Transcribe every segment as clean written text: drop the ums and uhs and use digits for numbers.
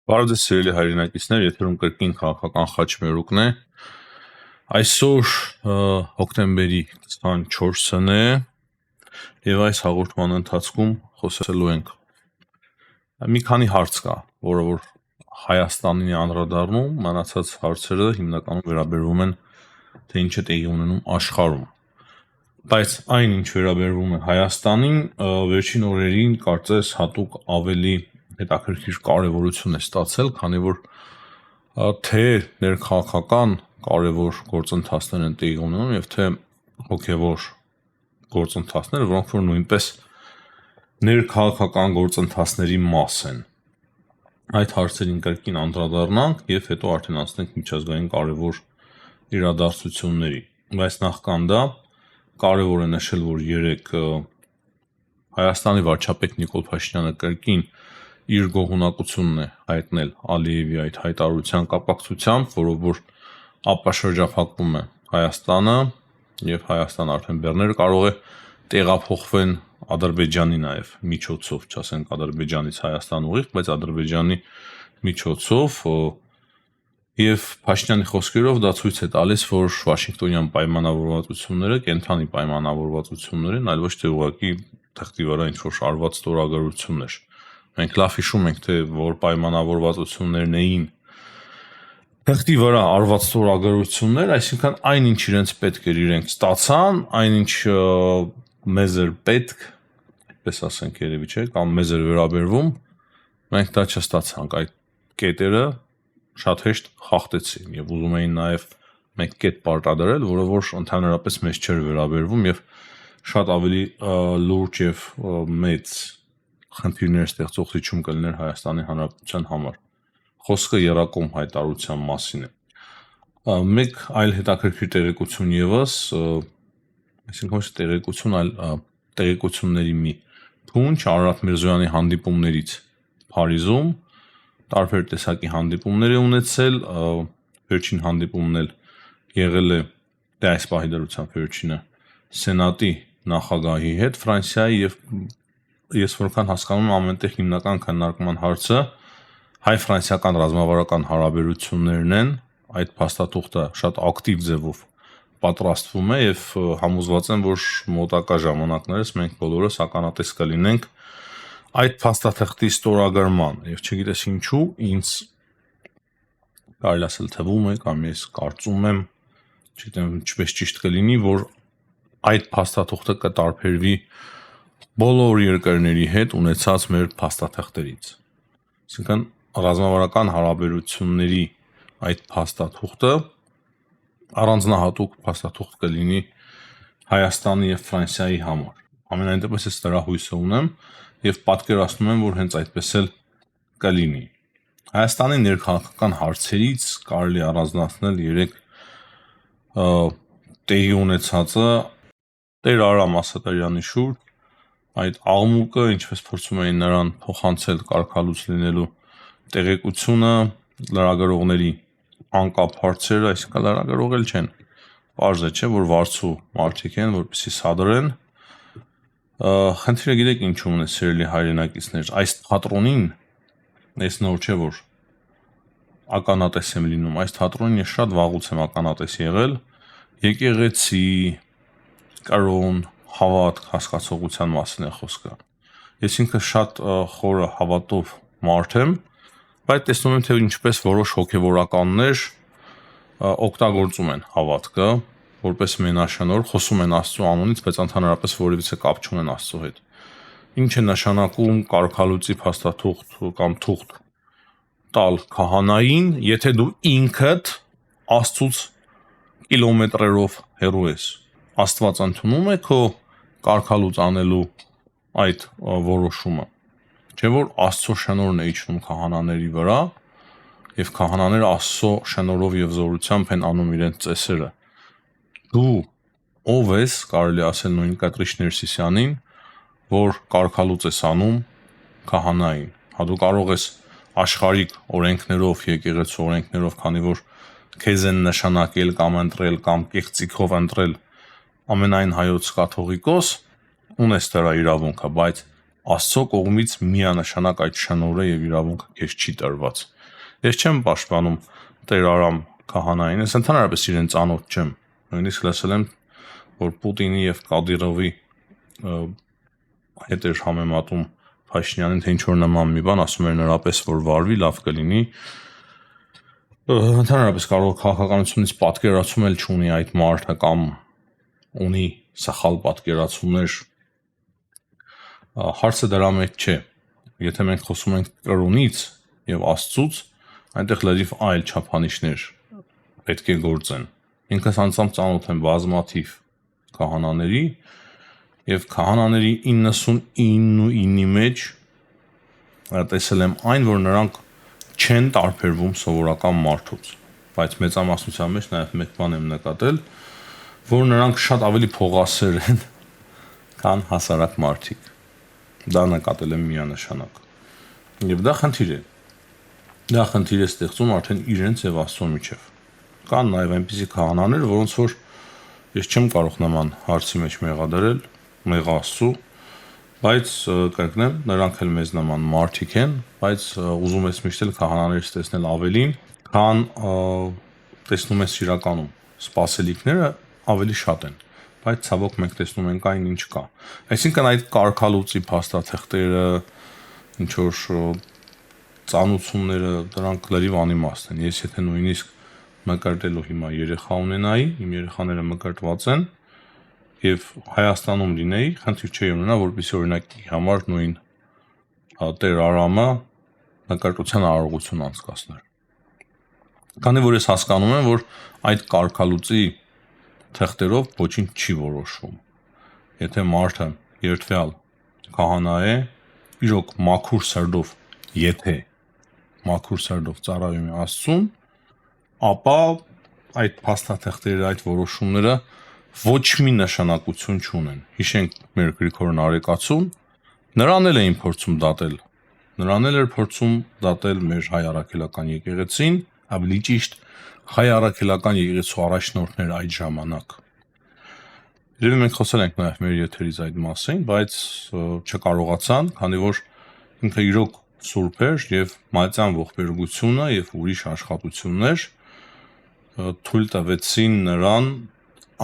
Բարև ձեզ սիրելի հայրենակիցներ, եթերում կրկին քաղաքական խաչմերուկն է։ Այսօր հոկտեմբերի 24-ն է եւ այս հաղորդման ընթացքում խոսելու ենք մի քանի հարց կա, որը որ Հայաստանին է անդրադառնում, մնացած հարցերը հիմնականում վերաբերվում են թե ինչ է տեղի ունենում աշխարհում։ Բայց այն ինչ վերաբերվում է Հայաստանին, վերջին օրերին կարծես հատուկ ավելի հետաքրքիր կարևորություն է ստացել, քանի որ թե ներքաղաքական կարևոր գործընթացներ են տեղի ունենում եւ թե հոգեվոր գործընթացներ, որոնք որ նույնպես ներքաղաքական գործընթացների մաս են։ Այդ հարցերին կրկին անդրադառնանք եւ հետո արդեն անցնենք միջազգային կարևոր իրադարձությունների։ Բայց նախքան դա կարևոր է նշել, որ երեք Հայաստանի վարչապետ Նիկոլ Փաշինյանը կրկին իր գոհունակությունն է հայտնել Ալիևի այդ հայտարարության կապակցությամբ, որով որ ապաշրջափակվում է Հայաստանը եւ Հայաստան արդեն բեռները կարող է տեղափոխվեն Ադրբեջանի նաեւ միջոցով, չասենք Ադրբեջանից Հայաստան ուղիղ, բայց Ադրբեջանի միջոցով եւ Փաշինյանի խոսքերով դա ցույց է տալիս, որ Վաշինգտոնյան պայմանավորվածությունները կենթանի պայմանավորվածություններ են, այլ ոչ թե ուղղակի թղթի վրա ինչ-որ արված ստորագրություններ։ Մենք լավ հիշում ենք, թե որ պայմանավորվածություններն էին թղթի վրա արված ստորագրություններ, այսինքն այնինչ իրենց պետք էր իրենք ստացան, այնինչ մեզ էր պետք, այդպես ասենք երևի չէ, կամ մեզ էր վերաբերվում, մենք դա չստացանք, այդ կետերը շատ հեշտ խախտեցին եւ ուզում էին նաեւ մեկ կետ պարտադրել, որը որ ընդհանրապես մեզ չէր վերաբերվում եւ շատ ավելի լուրջ եւ մեծ խնդիրներ ստեղծող զիջում կլիներ Հայաստանի Հանրապետության համար։ Խոսքը երակոմ հայտարարության մասին է։ Մեկ այլ հետաքրքիր տեղեկություն եւս, այսինքն ոչ տեղեկություն, այլ տեղեկությունների մի փունջ Արարատ Միրզոյանի հանդիպումներից Փարիզում տարբեր տեսակի հանդիպումներ է ունեցել, վերջին հանդիպումն էլ եղել է դե այս պահի դրությամբ վերջինը Սենատի նախագահի հետ Ֆրանսիայի եւ ես որքան հասկանում եմ ամենտեղ հիմնական քննարկման հարցը հայ-ֆրանսիական ռազմավարական հարաբերություններն են, այդ փաստաթուղթը շատ ակտիվ ձևով պատրաստվում է եւ համոզված եմ, որ մոտակա ժամանակներս մենք բոլորս ականատես կլինենք այդ փաստաթղթի ստորագրման եւ չգիտես ինչու ինձ կարելի ասել թվում է կամ ես կարծում եմ, չգիտեմ ինչպես ճիշտ կլինի, որ այդ փաստաթուղթը կտարբերվի բոլոր երկրների հետ ունեցած մեր փաստաթղթերից։ Այսինքն ռազմավարական հարաբերությունների այդ փաստաթուղթը առանձնահատուկ փաստաթուղթ կլինի Հայաստանի եւ Ֆրանսիայի համար։ Ամենայն դեպս ես դրա հույսը ունեմ եւ պատկերացնում եմ, որ հենց այդպես էլ կլինի։ Հայաստանի ներքաղաքական հարցերից կարելի առանձնացնել 3 տեղի ունեցածը Տեր Արամ Ասատրյանի շուրջ այդ աղմուկը, ինչպես փորձում էին նրան փոխանցել կարգալուց լինելու տեղեկությունը, լրագրողների անկապ հարցերը, այսինքն լրագրող էլ չեն, պարզ է չէ, որ վարձու մարդիկ են, որպեսզի սադրեն։ Խնդիրը գիտեք ինչու՞մն է, սիրելի հայրենակիցներ, այս թատրոնին ես նոր չէ որ ականատես եմ լինում, այս թատրոնին ես շատ վաղուց եմ ականատես եղել, եկեղեցի, կրոն, հավատք, հասկացողության մասին է խոսքը։ Ես ինքս շատ խորը հավատով մարդ եմ, բայց տեսնում եմ, թե ինչպես որոշ հոգևորականներ օգտագործում են հավատքը, որպես մենաշնոր, խոսում են Աստծո անունից, բայց ընդհանրապես որևիցե կապ չունեն Աստծո հետ։ Ինչ է նշանակում կարգալուծի փաստաթուղթ կամ թուղթ տալ քահանային, եթե դու ինքդ Աստծուց կիլոմետրերով հեռու ես։ Աստված ընդունում է քո կարգալուծ անելու այդ որոշումը։ Չէ որ Աստծո շնորհն է իջնում քահանաների վրա եւ քահանաները Աստծո շնորհով եւ զորությամբ են անում իրենց ծեսերը։ Դու ով ես, կարելի ասել նույն Կտրիչ Ներսիսյանին, որ կարգալուծ ես անում քահանային։ Հա դու կարող ես աշխարհիկ օրենքներով, եկեղեցու օրենքներով, քանի որ քեզ են նշանակել կամ ընտրել կամ կեղծիքով ընտրել ամենայն հայոց կաթողիկոս, ունես դրա իրավունքը, բայց Աստծո կողմից միանշանակ այդ շնորհը եւ իրավունքը քեզ չի տրված։ Ես չեմ պաշտպանում Տեր Արամ Քահանային, ես ընդհանրապես իրեն ծանոթ չեմ։ Նույնիսկ լսել եմ, որ Պուտինի եւ Կադիրովի հետ էր համեմատում Փաշինյանին, թե ինչ որ նման մի բան, ասում էր նրապես որ վարվի, լավ կլինի։ Ընդհանրապես կարող քաղաքականությունից պատկերացում էլ չունի այդ մարդը կամ ունի սխալ պատկերացումներ։ Հարցը դրա մեջ չէ։ Եթե մենք խոսում ենք կրոնից եւ Աստծուց, այնտեղ լրիվ այլ չափանիշներ պետք է գործեն։ Ինքս անձամբ ծանոթ եմ բազմաթիվ քահանաների եւ քահանաների 99%-ի մեջ տեսել եմ այն, որ նրանք չեն տարբերվում սովորական մարդուց, բայց մեծամասնության մեջ նաեւ մեկ բան եմ նկատել, որ նրանք շատ ավելի փողասեր են, քան հասարակ մարդիկ։ Դա նկատել եմ միանշանակ։ Եվ դա խնդիր է։ Դա խնդիր է ստեղծում արդեն իրենց եւ Աստծո միջեւ։ Կան նաեւ այնպիսի քահանաներ, որոնց որ ես չեմ կարող նման հարցի մեջ մեղադրել, մեղ Աստծո, բայց կրկնեմ, նրանք էլ մեզ նման մարդիկ են, բայց ուզում ես միշտ էլ քահանաներից տեսնել ավելին, քան տեսնում ես իրականում։ Սպասելիքները ավելի շատ են, բայց ցավոք մենք տեսնում ենք այն ինչ կա։ Այսինքն այդ կարգալուծի փաստաթղթերը, ինչ որ ծանուցումները, դրանք լրիվ անիմաստ են։ Ես եթե նույնիսկ մկրտելու հիմա երեխա ունենայի, իմ երեխաները մկրտված են, եւ Հայաստանում լինեի, խնդիր չէի ունենա, որպեսզի օրինակ համար նույն Տեր Արամը նկարտության արարողություն անցկացներ։ Քանի որ ես հասկանում եմ, որ այդ կարգալուծի թղթերով ոչինչ չի որոշվում։ Եթե մարդը երդվյալ քահանա է, իրոք մաքուր սրտով, եթե մաքուր սրտով ծառայում է Աստծուն, ապա այդ փաստաթղթերը, այդ որոշումները ոչ մի նշանակություն չունեն։ Հիշենք մեր Գրիգոր Նարեկացուն, նրան էլ էին փորձում դատել։ Նրան էլ էր փորձում դատել մեր հայ առաքելական եկեղեցին, ավելի ճիշտ հայ առաքելական եկեղեցու առաջնորդներ այդ ժամանակ։ Երևի մենք խոսել ենք նաև մեր եթերից այդ մասին, բայց չկարողացան, քանի որ ինքը իրոք սուրբ էր եւ մատյան ողբերգությունը եւ ուրիշ աշխատություններ թույլ տվեցին նրան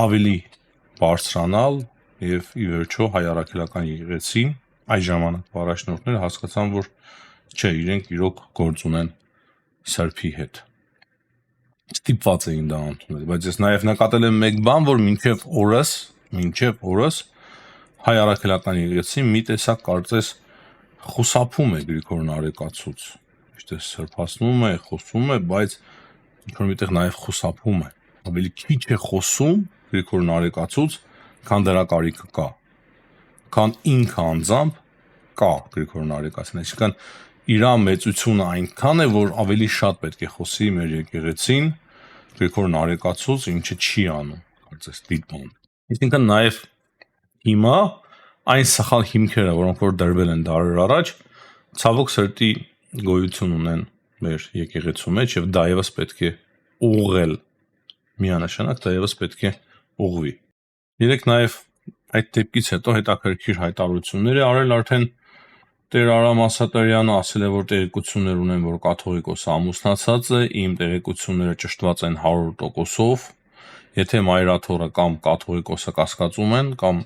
ավելի բարձրանալ եւ ի վերջո հայ առաքելական եկեղեցին այդ ժամանակ առաջնորդները հասկացան, որ չէ, իրենք իրոք գործ ունեն սրբի հետ։ Ստիպված էին դա ընդունել, բայց ես նաեւ նկատել եմ մեկ բան, որ մինչև օրս հայ առաքելական եկեղեցին մի տեսակ կարծես խուսափում է Գրիգոր Նարեկացուց։ Միշտ սրբացնում է, խոսում է, բայց ինչ-որ միտեղ նաեւ խուսափում է։ Ավելի քիչ է խոսում Գրիգոր Նարեկացուց, քան դրա կարիքը կա։ Քան ինքը անձամբ կա Գրիգոր Նարեկացին, այսինքն իր մեծությունը այնքան է, որ ավելի շատ պետք է խոսի մեր եկեղեցին Գրիգոր Նարեկացուց, ինչը չի անում, կարծես դիտում։ Այսինքն նաև հիմա այն սխալ հիմքերը, որոնք որ դրվել են դարեր առաջ, ցավոք սրտի գոյություն ունեն մեր եկեղեցու մեջ եւ դա եւս պետք է ուղղել միանշանակ, դա եւս պետք է ուղղվի։ Երեք նաեւ այդ դեպքից հետո հետաքրքիր հայտարարություններ է արել արդեն Տեր Արամ Ասատարյանը, ասել է, որ տեղեկություններ ունեն, որ կաթողիկոսը ամուսնացած է, իմ տեղեկությունները ճշտված են 100%-ով, եթե մայրաթորը կամ կաթողիկոսը կասկածում են կամ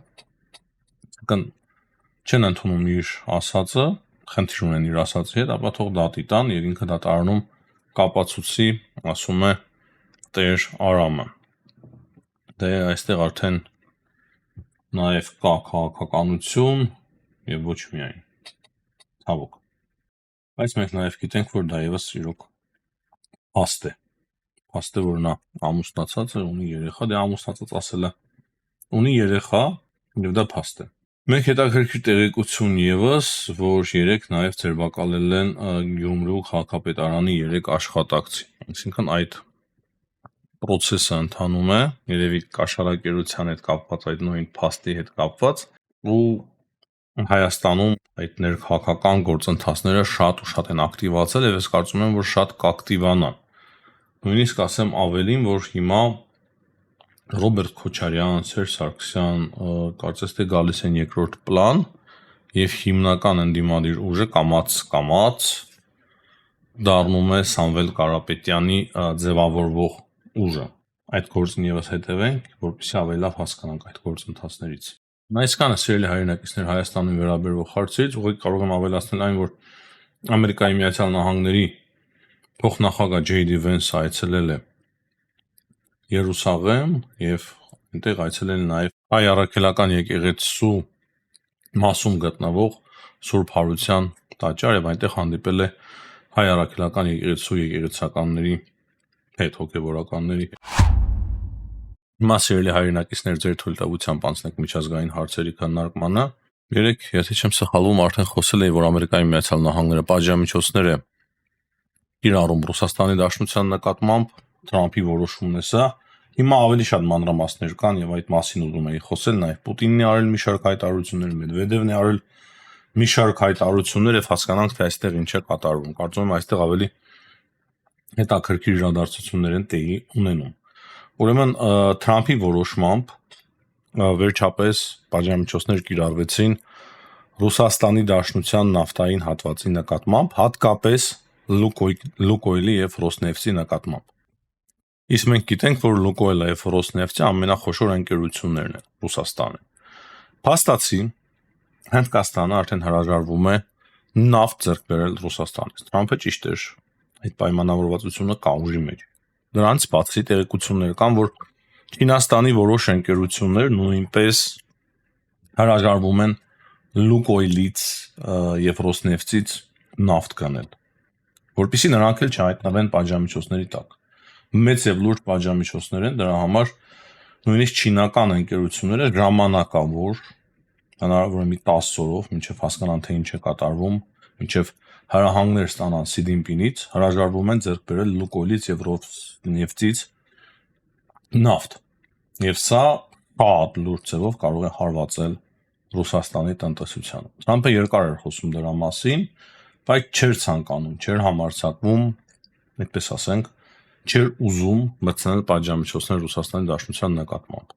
չեն ընդունում իր ասածը, խնդիր ունեն իր ասածի հետ, ապա թող դատի տան եւ ինքը դատարանում կապացուցի, ասում է Տեր Արամը։ Դե այստեղ արդեն նաեւ կա քաղաքականություն եւ ոչ միայն ցավոք։ Բայց մենք նաև գիտենք, որ դա եւս իրոք փաստ է։ Փաստ է, որ նա ամուսնացած է, ունի երեխա, դե ամուսնացած ասելը ունի երեխա, եւ դա փաստ է։ Մենք հետաքրքիր տեղեկություն եւս, որ երեք նաև ձերբակալել են Գյումրու քաղաքապետարանի 3 աշխատակցի։ Այսինքն այդ process-ը ընթանում է, երևի կաշառակերության հետ կապված, այդ նույն փաստի հետ կապված, ու Հայաստանում այդ ներքաղաքական գործընթացները շատ ու շատ են ակտիվացել եւ ես կարծում եմ, որ շատ կակտիվանան։ Նույնիսկ ասեմ ավելին, որ հիմա Ռոբերտ Քոչարյան, Սերժ Սարգսյան կարծես թե գալիս են երկրորդ պլան եւ հիմնական ընդդիմադիր ուժը կամաց դառնում է Սամվել Կարապետյանի ձևավորվող ուժը։ Այդ գործին եւս հետևենք, որպեսզի ավելի լավ հասկանանք այդ գործընթացներից։ Այսքանը սիրելի հայրենակիցներ Հայաստանին վերաբերող հարցից, ուղղակի կարող եմ ավելացնել այն, որ Ամերիկայի Միացյալ Նահանգների փոխնախագահ Ջեյ Դի Վենսը այցելել է Երուսաղեմ եւ այնտեղ այցելել նաեւ հայ առաքելական եկեղեցու մասում գտնվող Սուրբ Հարության տաճար եւ այնտեղ հանդիպել է հայ առաքելական եկեղեցու եկեղեցականների հետ, հոգեվորականների հետ։ Հիմա սիրելի հայրենակիցներ, ձեր թույլտվությամբ անցնենք միջազգային հարցերի քննարկմանը։ Երեք, եթե չեմ սխալվում, արդեն խոսել էի, որ Ամերիկայի Միացյալ Նահանգները պատժամիջոցներ է կիրառում Ռուսաստանի Դաշնության նկատմամբ, Թրամփի որոշումն է սա։ Հիմա ավելի շատ մանրամասներ կան եւ այդ մասին ուզում էի խոսել, նաեւ Պուտինն է արել մի շարք հայտարարություններ, Մեդվեդևն է արել մի շարք հայտարարություններ եւ հասկանանք, թե այստեղ ինչ է կատարվում։ Կարծում եմ այստեղ ավելի հետաքրքիր իրադարձություններ են տեղի ունենում։ Ուրեմն Թրամփի որոշմամբ վերջապես պատժամիջոցներ կիրառվեցին Ռուսաստանի Դաշնության նավթային հատվածի նկատմամբ, հատկապես Լուկոյլի եւ Ռոսնեֆտի նկատմամբ։ Իսկ մենք գիտենք, որ Լուկոյլը եւ Ռոսնեֆտը ամենախոշոր ընկերություններն են Ռուսաստանի։ Փաստացի Հնդկաստանը արդեն հրաժարվում է նավթ ձեռք բերել Ռուսաստանից։ Թրամփը ճիշտ էր, այդ պայմանավորվածությունը կա ուժի մեջ։ Դրանից բացի տեղեկություններ կան, որ Չինաստանի որոշ ընկերություններ նույնպես հրաժարվում են Լուկոյլից եւ Ռոսնեֆտից նավթ գնել, որpիսի նրանք էլ չհայտնվեն պատժամիջոցների տակ։ Մեծ եւ լուրջ պատժամիջոցներ են, դրա համար նույնիսկ չինական ընկերությունները ժամանակավոր, հնարավոր է մի 10 օրով, մինչեւ հասկանան թե ինչ է կատարվում, մինչեւ հրահանգներ ստանան Սի Դինպինից, հրաժարվում են ձեռք բերել Լուկոյլից եւ Ռոսնեֆտից նավթ։ Եվ սա շատ լուրջ ձևով կարող է հարվածել Ռուսաստանի տնտեսությանը։ Թրամփը երկար էր խոսում դրա մասին, բայց չէր ցանկանում, չէր համարձակվում, այդպես ասենք, չէր ուզում մտցնել պատժամիջոցներ Ռուսաստանի Դաշնության նկատմամբ։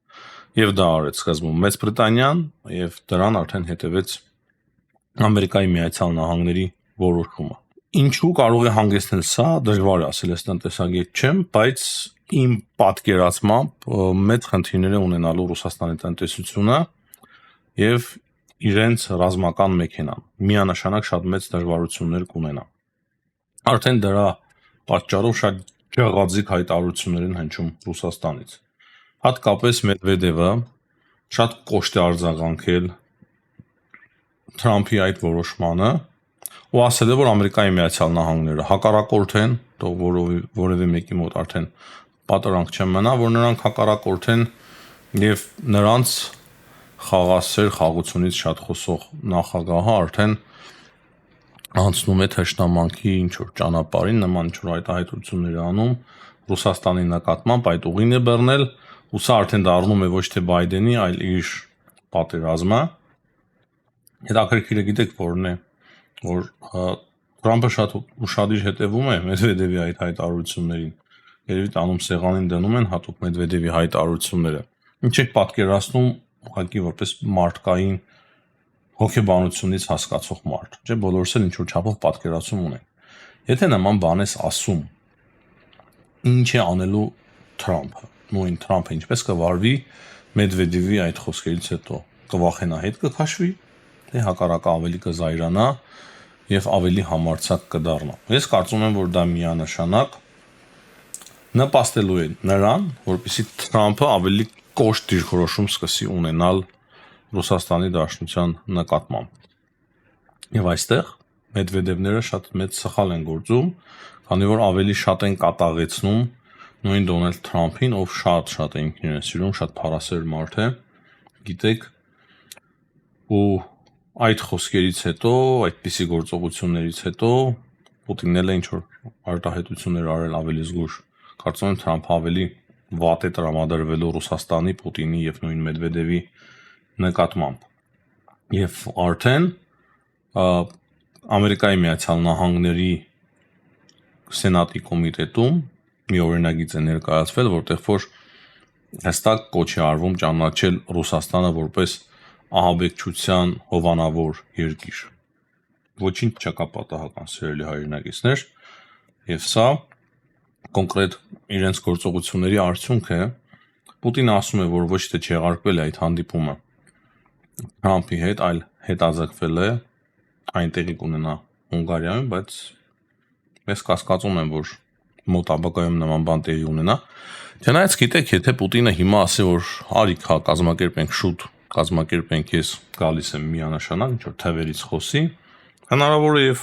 Եվ դա արեց սկզբում Մեծ Բրիտանիան, եւ դրան արդեն հետևեց Ամերիկայի Միացյալ Նահանգների որոշումը։ Ինչու կարող է հանգեցնել սա, դժվար է ասել, ես տնտեսագետ չեմ, բայց իմ պատկերացմամբ մեծ խնդիրներ է ունենալու Ռուսաստանի տնտեսությունը եւ իրենց ռազմական մեքենան միանշանակ շատ մեծ դժվարություններ կունենա։ Արդեն դրա պատճառով շատ ջղաձիկ հայտարարություններ են հնչում Ռուսաստանից։ Հատկապես Մեդվեդևը շատ կոշտ է արձագանքել Թրամփի այդ որոշմանը ու ասել է, որ Ամերիկայի Միացյալ Նահանգները հակառակորդ են, թող որևէ մեկի մոտ արդեն պատրանք չմնա, որ նրանք հակառակորդ են եւ նրանց խաղաղասեր խաղությունից շատ խոսող նախագահը արդեն անցնում է թշնամանքի ինչ որ ճանապարհին, նման ինչ որ հայտարարություններ անում Ռուսաստանի նկատմամբ, այդ ուղին է բռնել, ու սա արդեն դառնում է ոչ թե Բայդենի, այլ իր պատերազմը։ Հետաքրքիրը գիտեք որն է, որ Թրամփը շատ ուշադիր հետևում է Մեդվեդևի այդ հայտարարություններին։ Երևի տանում սեղանին դնում են հատուկ Մեդվեդևի հայտարարությունները։ Ինչ եք պատկերացնում ուղղակի որպես մարդկային հոգեբանությունից հասկացող մարդ, չէ՞, բոլորս էլ ինչ որ չափով պատկերացում ունեն։ Եթե նման բան ես ասում, ինչ է անելու Թրամփը։ Նույն Թրամփը ինչպես կվարվի Մեդվեդևի այդ խոսքերից հետո, կվախենա, հետ կքաշվի, թե հակառակը ավելի կզայրանա եւ ավելի համարձակ կդառնա։ Ես կարծում եմ, որ դա միանշանակ նպաստելու է նրան, որպեսզի Թրամփը ավելի կոշտ դիրքորոշում սկսի ունենալ Ռուսաստանի Դաշնության նկատմամբ։ Եվ այստեղ Մեդվեդևները շատ մեծ սխալ են գործում, քանի որ ավելի շատ են կատաղեցնում նույն Դոնալդ Թրամփին, ով շատ է ինքնին սիրում, շատ փառասեր մարդ է, գիտեք, ու այդ խոսքերից հետո, այդպիսի գործողություններից հետո Պուտինն էլ է ինչ որ արտահայտություններ արել ավելի զգուշ։ Կարծում եմ Թրամփը ավելի վատ է տրամադրվելու Ռուսաստանի, Պուտինի եւ նույն Մեդվեդևի նկատմամբ։ Եվ արդեն Ամերիկայի Միացյալ Նահանգների Սենատի կոմիտետում մի օրինագիծ է ներկայացվել, որտեղ որ հստակ կոչ է արվում ճանաչել Ռուսաստանը որպես ահաբեկչության հովանավոր երկիր։ Ոչինչ չկա պատահական, սիրելի հայրենակիցներ, Եվ սա կոնկրետ իրենց գործողությունների արդյունք է։ Պուտինը ասում է, որ ոչ թե չեղարկվել է այդ հանդիպումը Թրամփի հետ, այլ հետաձգվել է, այնտեղի կունենա Հունգարիայում, բայց ես կասկածում եմ, որ մոտ ապագայում նման բան տեղի ունենա։ Չնայած գիտեք, եթե Պուտինը հիմա ասի, որ արիք հա կազմակերպենք շուտ, կազմակերպենք, ես գալիս եմ միանշանակ, ինչ որ թվերից խոսի, հնարավոր է եւ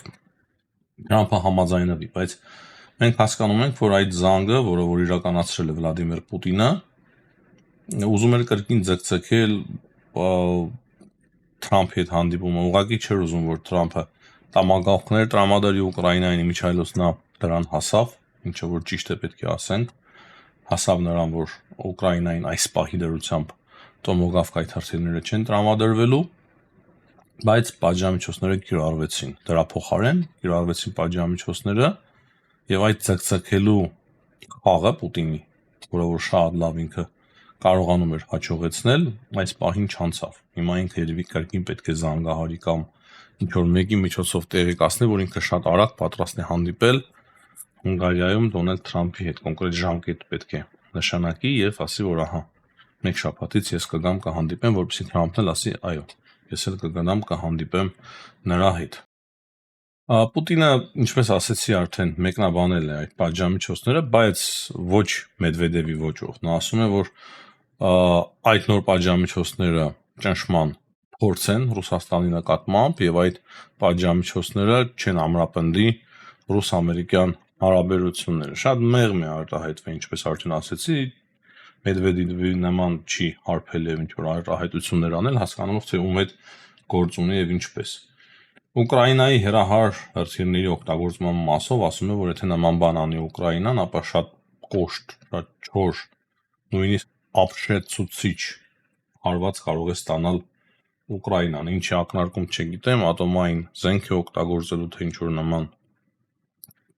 Թրամփը համաձայնվի, բայց մենք հասկանում ենք, որ այդ զանգը, որը որ իրականացրել է Վլադիմիր Պուտինը, ուզում էր կրկին ձգձգել Թրամփի հետ հանդիպումը, ուղղակի չէր ուզում, որ Թրամփը տամագաղթներ տրամադրի Ուկրաինային, իմիջայլոց նա դրան հասավ, ինչը որ ճիշտ է պետք է ասենք, հասավ նրան, որ Ուկրաինային այս պահի դրությամբ տոմոգավ կայթարցիները չեն տրամադրվելու, բայց պատժամիջոցները կիրառվեցին։ Դրա փոխարեն կիրառվեցին պատժամիջոցները եւ այդ ձգձգելու խաղը Պուտինի, որը որ շատ լավ ինքը կարողանում էր հաջողեցնել, այս պահին չանցավ։ Հիմա ինքը երևի կրկին պետք է զանգահարի կամ ինչ որ մեկի միջոցով տեղեկացնի, որ ինքը շատ արագ պատրաստ է հանդիպել Հունգարիայում Դոնալդ Թրամփի հետ, կոնկրետ ժամկետ պետք է նշանակի եւ ասի, որ ահա մեկ շաբաթից ես կգամ կհանդիպեմ, որպեսզի Թրամփն էլ ասի, այո, ես էլ կգնամ կհանդիպեմ նրա հետ։ Պուտինը, ինչպես ասեցի արդեն, մեկնաբանել է այդ պատժամիջոցները, բայց ոչ Մեդվեդևի ոճով։ Նա ասում է, որ այդ նոր պատժամիջոցները ճնշման փորձ են Ռուսաստանի նկատմամբ եւ այդ պատժամիջոցները չեն ամրապնդի ռուս-ամերիկյան հարաբերությունները։ Շատ մեղմ է արտահայտվել, ինչպես արդեն ասեցի, Մեդվեդևի նման չի հարբել եւ ինչ որ արտահայտություններ անել, հասկանալով թե ում հետ գործ ունի եւ ինչպես։ Ուկրաինայի հերահար հրթիռների օգտագործման մասով ասում է, որ եթե նման բան անի Ուկրաինան, ապա շատ կոշտ, շատ չոր, նույնիսկ ապշեցուցիչ հարված կարող է ստանալ Ուկրաինան, ինչի ակնարկում չգիտեմ, ատոմային զենք է օգտագործելու թե ինչ որ նման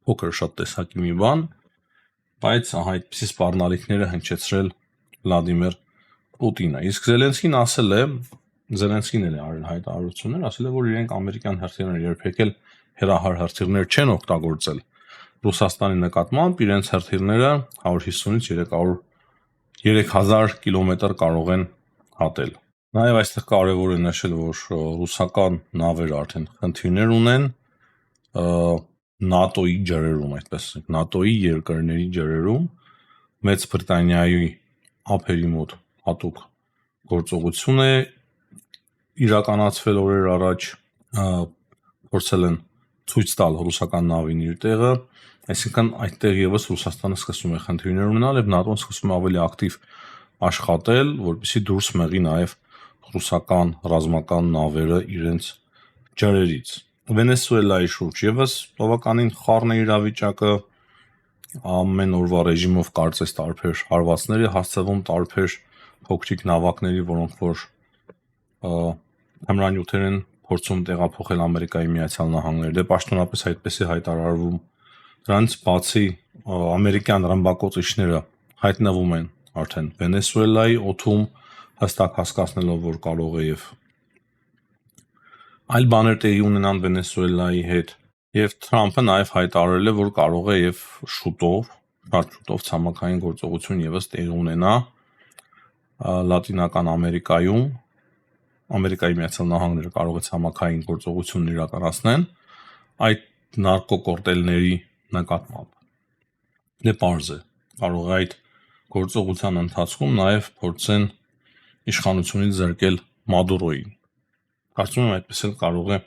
փոքր շատ տեսակի մի բան, բայց ահա այդպիսի սպառնալիքները հնչեցրել Վլադիմիր Պուտինը։ Իսկ Զելենսկին ասել է, Զելենսկին էլ է արել հայտարարություններ, ասել է, որ իրենք ամերիկյան հրթիռները երբեք էլ հերահար հրթիռներ չեն օգտագործել Ռուսաստանի նկատմամբ, իրենց հրթիռները 150-ից 3000 կիլոմետր կարող են հատել։ Նաև այստեղ կարևոր է նշել, որ ռուսական նավերը արդեն խնդիրներ ունեն ՆԱՏՕ-ի ջրերում, այդպես ասենք, ՆԱՏՕ-ի երկրների ջրերում, Մեծ Բրիտանիայի ափերի մոտ հատուկ գործողություն է իրականացվել օրեր առաջ, փորձել են ցույց տալ ռուսական նավին իր տեղը, այսինքն այդտեղ եւս Ռուսաստանը սկսում է խնդիրներ ունենալ եւ ՆԱՏՕ-ն սկսում է ավելի ակտիվ աշխատել, որպեսզի դուրս մղի նաեւ ռուսական ռազմական նավերը իրենց ջրերից։ Վենեսուելայի շուրջ եւս բավականին խառն է իրավիճակը, ամեն օրվա ռեժիմով կարծես տարբեր հարվածներ է հասցվում տարբեր փոքրիկ նավակների, որոնք որ հմրանյութեր են փորձում տեղափոխել Ամերիկայի Միացյալ Նահանգներ։ Դե պաշտոնապես այդպես է հայտարարվում։ Դրանից բացի ամերիկյան ռմբակոծիչները հայտնվում են արդեն Վենեսուելայի օդում, հստակ հասկացնելով, որ կարող է եւ այլ բաներ տեղի ունենան Վենեսուելայի հետ, եւ Թրամփը նաեւ հայտարարել է, որ կարող է եւ շուտով, շատ շուտով ցամաքային գործողություն եւս տեղի ունենա Լատինական Ամերիկայում, Ամերիկայի Միացյալ Նահանգները կարող է ցամաքային գործողություն իրականացնեն այդ նարկոկարտելների նկատմամբ։ Դե պարզ է, կարող է այդ գործողության ընթացքում նաեւ փորձեն իշխանությունից զրկել Մադուրոյին։ Կարծում եմ այդպես էլ կարող է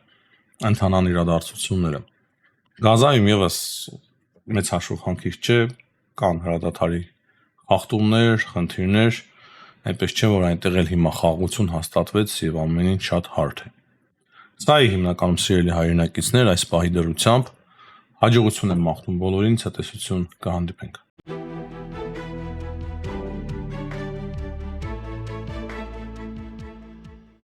ընթանան իրադարձությունները։ Գազայում եւս մեծ հաշվարկիր չէ, կան հրադադարի խախտումներ, խնդիրներ, այնպես չէ, որ այնտեղ էլ հիմա խաղաղություն հաստատվեց եւ ամեն ինչ շատ հարթ է։ Սա է հիմնականում սիրելի հայրենակիցներ այս պահի դրությամբ։ Հաջողություն եմ մաղթում բոլորին, ցտեսություն, կհանդիպենք։